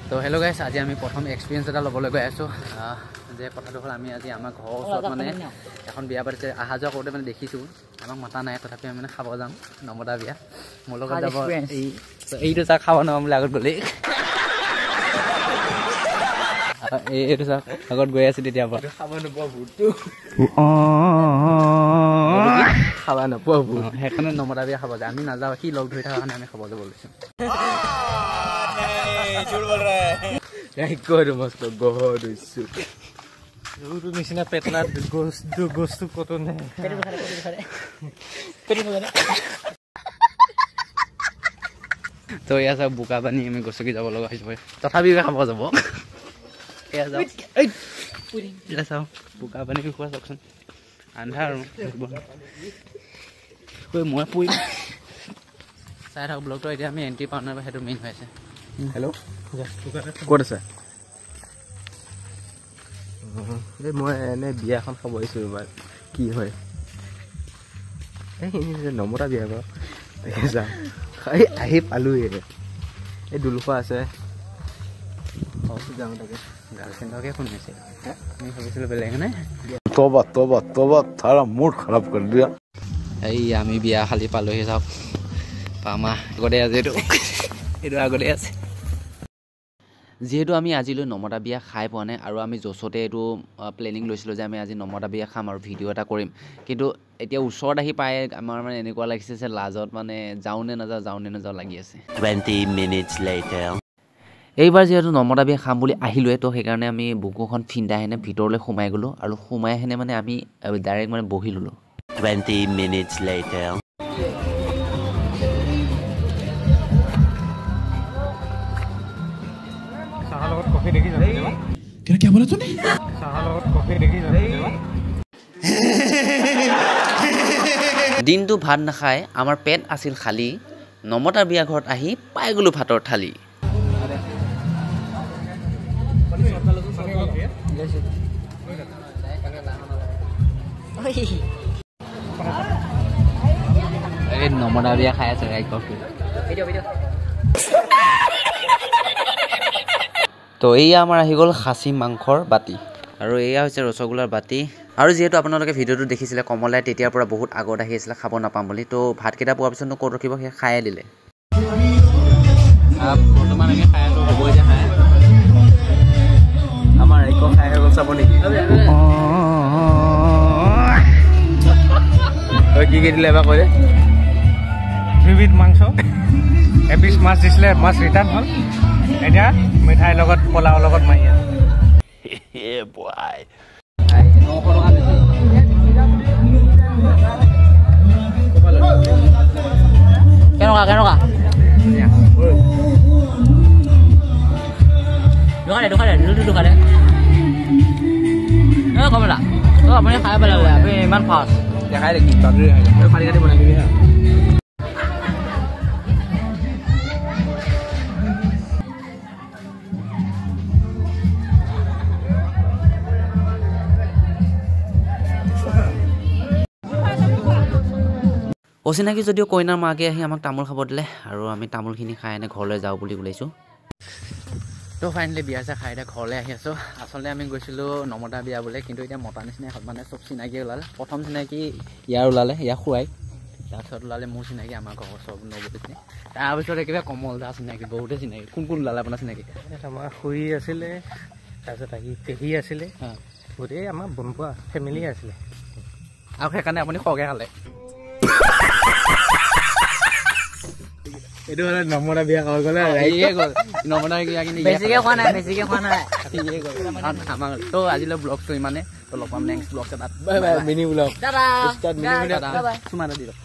তো হেল্ল' গাইছ, আজি আমি প্ৰথম এক্সপিৰিয়েঞ্চ এটা ল'বলৈ গৈ আছোঁ। যে কথাটো হ'ল আমি আজি আমাৰ ঘৰৰ ওচৰত মানে এখন বিয়া পাতিছে। অহা যোৱা কৰোঁতে মানে দেখিছোঁ, আমাক মতা নাই, তথাপি আমি মানে খাব যাম নমতা বিয়া। মোৰ লগত যাব এইটো চাহ খাব নোৱাৰোঁ বুলি আগত গ'লেই এইটো চাহ আগত গৈ আছোঁ তেতিয়াৰ পৰা খাব নোপোৱা ভূতটো খাব নোপোৱা ভূত, সেইকাৰণে নমতা বিয়া খাব যায়। আমি নাযাওঁ, সি লগ ধৰি থকাৰ কাৰণে আমি খাব যাব লৈছোঁ। নিচিনা পেটলা গছটো কতো নাই। তো এয়া চাওক, বোকা পানী আমি গছকি যাব লগা হৈছে, তথাপিও খাব যাব। এয়া চাওক বোকা পানী খোৱা চাওকচোন, আন্ধাৰ মই পৰিম। চাই থাকক ব্লগটো। এতিয়া আমি এণ্ট্ৰি পাওঁ নাই সেইটো মেইন হৈ আছে। হেল্ল', ক'ত আছে? এই মই এনে বিয়া এখন খাব আহিছোঁ ৰ'বা, কি হয় এই নমতা বিয়া বাৰু যাওঁ। এই আহি পালোঁহি, এই দুলখোৱা আছে, যাওঁ তাকে। গাৰ্লফ্ৰেণ্ডকে শুনিছে, আমি ভাবিছিলোঁ বেলেগ নাই। তবা তবা তবা থাৰা মুড খাৰাপ কৰি দিয়া। এই আমি বিয়া খালি পালোহি, চাওক পামা আগতে আছে, এইটো আগতে আছে। যিহেতু আমি আজিলৈ নমতা বিয়া খাই পোৱা নাই, আৰু আমি য'চতে এইটো প্লেনিং লৈছিলোঁ যে আমি আজি নমতা বিয়া খাম আৰু ভিডিঅ' এটা কৰিম, কিন্তু এতিয়া ওচৰত আহি পাই আমাৰ মানে এনেকুৱা লাগিছে যে লাজত মানে যাওঁ নে নাযাওঁ লাগি আছে। 20 minutes later. এইবাৰ যিহেতু নমতা বিয়া খাম বুলি আহিলোৱে, তো সেইকাৰণে আমি বুকুখন ফিন্দাই হেনে ভিতৰলৈ সোমাই গ'লোঁ, আৰু সোমাই হেনে মানে আমি ডাইৰেক্ট মানে বহি ল'লোঁ। 20 minutes later. চাহৰ লগত কফি দেখি যাবি क्या बोला तूने? চাহৰ লগত কফি দেখি যাবি। দিনটো ভাত নাখাই আমাৰ পেট আছিল খালী, নমতাৰ বিয়া ঘৰত আহি পাই গ'লোঁ ভাতৰ থালি। এই নমতা বিয়া খাই আছে তো এইয়া আমাৰ আহি গ'ল খাচী মাংসৰ বাতি, আৰু এয়া হৈছে ৰসগোল্লাৰ বাতি। আৰু যিহেতু আপোনালোকে ভিডিঅ'টো দেখিছিলে, কমলাই তেতিয়াৰ পৰা বহুত আগত আহি আছিলে খাব নাপাম বুলি, তো ভাতকেইটা পোৱাৰ পিছতনো ক'ত ৰখিব, সেই খায়ে দিলে। বৰ্তমান আমি খাই আছোঁ, হ'ব এতিয়া খাই আমাৰ একো খাই হৈ গ'ল, চাব নেকি? কি কি দিলে এবাৰ কৈ দে। 2 বিধ মাংস, এপিচ মাছ দিছিলে, মাছ ৰিটাৰ্ণ হ'ল। এতিয়া মিঠাইৰ লগত পোলাওৰ লগত মাৰি আছে। কেনেকুৱা দোকানে কমলা আপুনি খাই পেলাব, আপুনি ইমান ফাষ্ট দেখাই দেখি ফালি কাটি বনাই দিবি। অচিনাকি যদিও কইনাৰ মাকে আহি আমাক তামোল খাব দিলে, আৰু আমি তামোলখিনি খাই এনে ঘৰলৈ যাওঁ বুলি ওলাইছোঁ। তো ফাইনেলি বিয়া চাহ খাই এতিয়া ঘৰলৈ আহি আছোঁ। আচলতে আমি গৈছিলোঁ নমতা বিয়া বোলে, কিন্তু এতিয়া মতা নিচিনাই হ'ল, মানে চব চিনাকি ওলালে। প্ৰথম চিনাকি ইয়াৰ ওলালে, ইয়াৰ খুৱাই, তাৰপিছত ওলালে মোৰ চিনাকি, আমাৰ ঘৰৰ চব নবৌতি। তাৰপিছত একেবাৰে কমল দা চিনাকি, বহুতে চিনাকি। কোন ওলালে আপোনাৰ চিনাকি? আমাৰ খুৰী আছিলে, তাৰপিছত আহি পেহী আছিলে, গোটেই আমাৰ বনপোৱা ফেমিলি আছিলে, আৰু সেইকাৰণে আপুনি খৰকৈ খালে। এইটো হ'লে নমতা বিয়া খাব গ'লে গ'ল নমতা বিয়া, কিন্তু বেছিকৈ খোৱা নাই গ'ল আমাৰ। তো আজিলৈ ব্লগটো ইমানে, তো লগ পাম নেক্সট ব্লগ এটাত। মিনি ব্লগ চুমা দি দিয়ক।